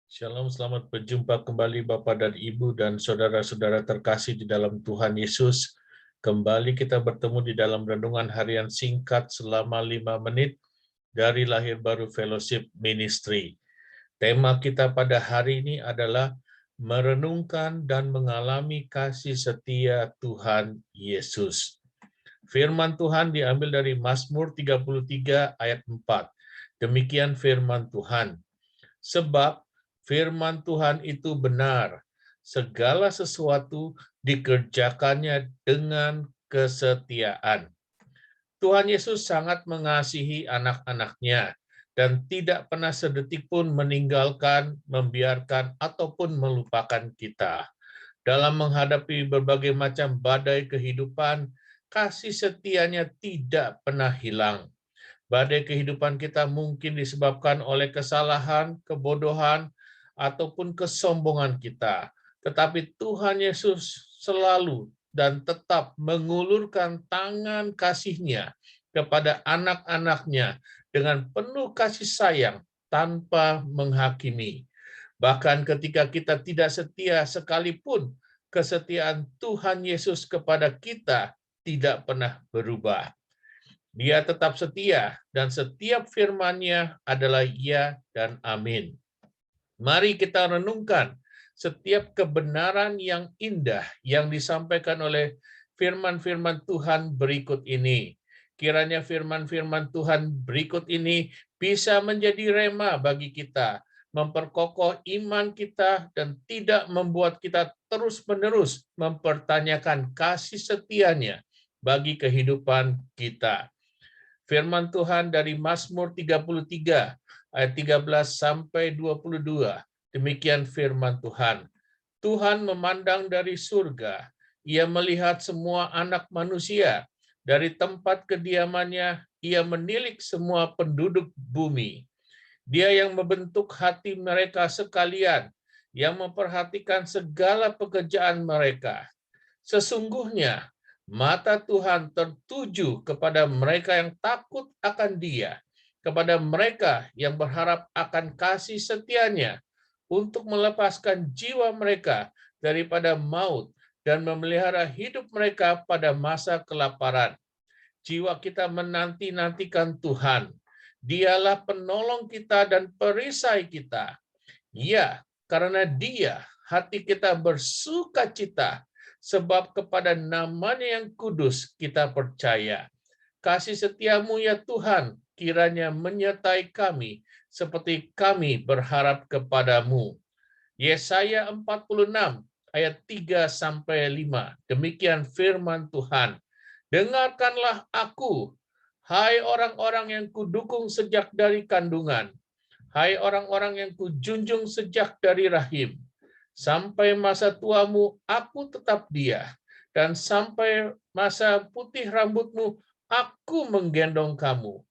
Shalom, selamat berjumpa kembali Bapak dan Ibu dan saudara-saudara terkasih di dalam Tuhan Yesus. Kembali kita bertemu di dalam renungan harian singkat selama 5 menit dari Lahir Baru Fellowship Ministry. Tema kita pada hari ini adalah merenungkan dan mengalami kasih setia Tuhan Yesus. Firman Tuhan diambil dari Mazmur 33 ayat 4. Demikian firman Tuhan. Sebab firman Tuhan itu benar, segala sesuatu dikerjakannya dengan kesetiaan. Tuhan Yesus sangat mengasihi anak-anaknya dan tidak pernah sedetik pun meninggalkan, membiarkan, ataupun melupakan kita. Dalam menghadapi berbagai macam badai kehidupan, kasih setianya tidak pernah hilang. Badai kehidupan kita mungkin disebabkan oleh kesalahan, kebodohan, ataupun kesombongan kita. Tetapi Tuhan Yesus selalu dan tetap mengulurkan tangan kasih-Nya kepada anak-anak-Nya dengan penuh kasih sayang tanpa menghakimi. Bahkan ketika kita tidak setia sekalipun, kesetiaan Tuhan Yesus kepada kita tidak pernah berubah. Dia tetap setia, dan setiap firman-Nya adalah ya dan amin. Mari kita renungkan setiap kebenaran yang indah yang disampaikan oleh firman-firman Tuhan berikut ini. Kiranya firman-firman Tuhan berikut ini bisa menjadi rema bagi kita, memperkokoh iman kita, dan tidak membuat kita terus-menerus mempertanyakan kasih setia-Nya bagi kehidupan kita. Firman Tuhan dari Mazmur 33 ayat 13 sampai 22. Demikian firman Tuhan. Tuhan memandang dari surga, Ia melihat semua anak manusia. Dari tempat kediamannya, Ia menilik semua penduduk bumi. Dia yang membentuk hati mereka sekalian, yang memperhatikan segala pekerjaan mereka. Sesungguhnya mata Tuhan tertuju kepada mereka yang takut akan Dia, kepada mereka yang berharap akan kasih setia-Nya, untuk melepaskan jiwa mereka daripada maut dan memelihara hidup mereka pada masa kelaparan. Jiwa kita menanti-nantikan Tuhan. Dialah penolong kita dan perisai kita. Ya, karena Dia hati kita bersuka cita, sebab kepada nama-Nya yang kudus kita percaya. Kasih setiamu ya Tuhan, kiranya menyertai kami, seperti kami berharap kepadamu. Yesaya 46 ayat 3-5. Demikian firman Tuhan. Dengarkanlah aku, hai orang-orang yang kudukung sejak dari kandungan. Hai orang-orang yang kujunjung sejak dari rahim, sampai masa tuamu aku tetap dia, dan sampai masa putih rambutmu aku menggendong kamu.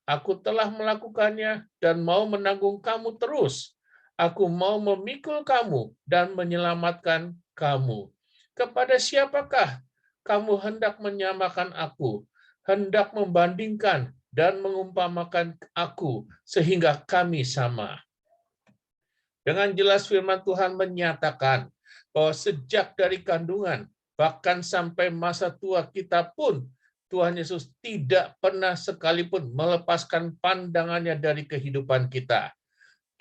Aku telah melakukannya dan mau menanggung kamu terus. Aku mau memikul kamu dan menyelamatkan kamu. Kepada siapakah kamu hendak menyamakan aku, hendak membandingkan dan mengumpamakan aku sehingga kami sama? Dengan jelas firman Tuhan menyatakan bahwa sejak dari kandungan, bahkan sampai masa tua kita pun, Tuhan Yesus tidak pernah sekalipun melepaskan pandangannya dari kehidupan kita.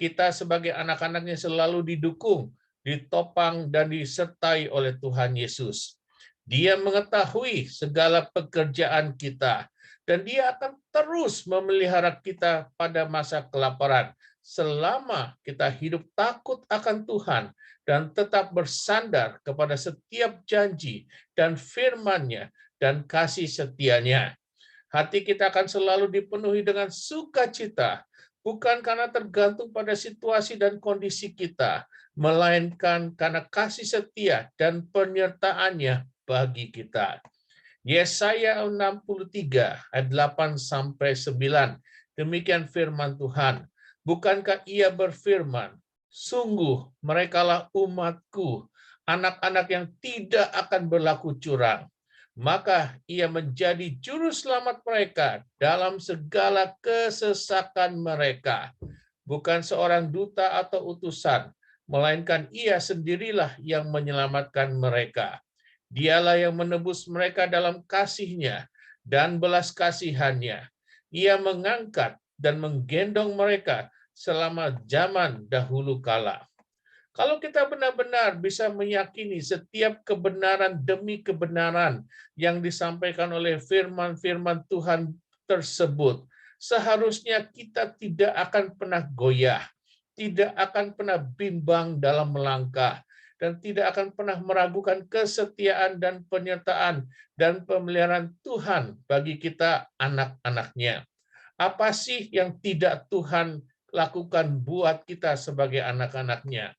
Kita sebagai anak-anaknya selalu didukung, ditopang, dan disertai oleh Tuhan Yesus. Dia mengetahui segala pekerjaan kita, dan Dia akan terus memelihara kita pada masa kelaparan, selama kita hidup takut akan Tuhan dan tetap bersandar kepada setiap janji dan firman-Nya dan kasih setia-Nya. Hati kita akan selalu dipenuhi dengan sukacita, bukan karena tergantung pada situasi dan kondisi kita, melainkan karena kasih setia dan penyertaan-Nya bagi kita. Yesaya 63 ayat 8-9. Demikian firman Tuhan. Bukankah Ia berfirman, sungguh merekalah umatku, anak-anak yang tidak akan berlaku curang. Maka Ia menjadi juru selamat mereka dalam segala kesesakan mereka. bukan seorang duta atau utusan, melainkan Ia sendirilah yang menyelamatkan mereka. Dialah yang menebus mereka dalam kasih-Nya dan belas kasihan-Nya. Ia mengangkat dan menggendong mereka selama zaman dahulu kala. Kalau kita benar-benar bisa meyakini setiap kebenaran demi kebenaran yang disampaikan oleh firman-firman Tuhan tersebut, seharusnya kita tidak akan pernah goyah, tidak akan pernah bimbang dalam melangkah, dan tidak akan pernah meragukan kesetiaan dan penyertaan dan pemeliharaan Tuhan bagi kita anak-anaknya. Apa sih yang tidak Tuhan lakukan buat kita sebagai anak-anaknya?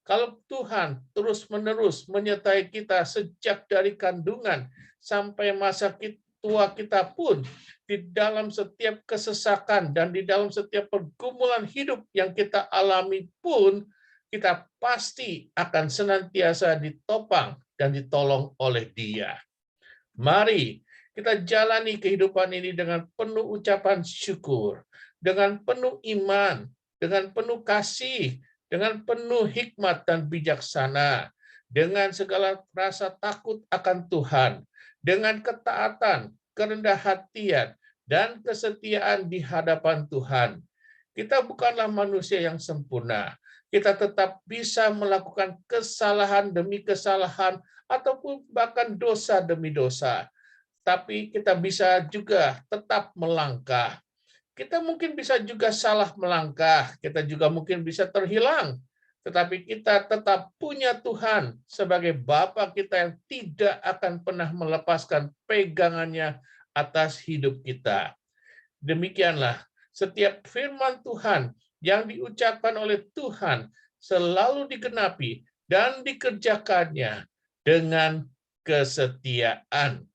Kalau Tuhan terus-menerus menyertai kita sejak dari kandungan sampai masa tua kita pun, di dalam setiap kesesakan dan di dalam setiap pergumulan hidup yang kita alami pun, kita pasti akan senantiasa ditopang dan ditolong oleh Dia. Mari kita jalani kehidupan ini dengan penuh ucapan syukur, dengan penuh iman, dengan penuh kasih, dengan penuh hikmat dan bijaksana, dengan segala rasa takut akan Tuhan, dengan ketaatan, kerendah hatian, dan kesetiaan di hadapan Tuhan. Kita bukanlah manusia yang sempurna. Kita tetap bisa melakukan kesalahan demi kesalahan, ataupun bahkan dosa demi dosa. Tapi kita bisa juga tetap melangkah. Kita mungkin bisa juga salah melangkah, kita juga mungkin bisa terhilang, tetapi kita tetap punya Tuhan sebagai Bapa kita yang tidak akan pernah melepaskan pegangannya atas hidup kita. Demikianlah, setiap firman Tuhan yang diucapkan oleh Tuhan selalu digenapi dan dikerjakannya dengan kesetiaan.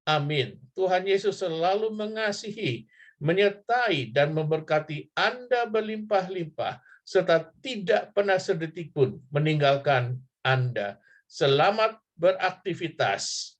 Amin. Tuhan Yesus selalu mengasihi, menyertai, dan memberkati Anda berlimpah-limpah, serta tidak pernah sedetik pun meninggalkan Anda. Selamat beraktivitas.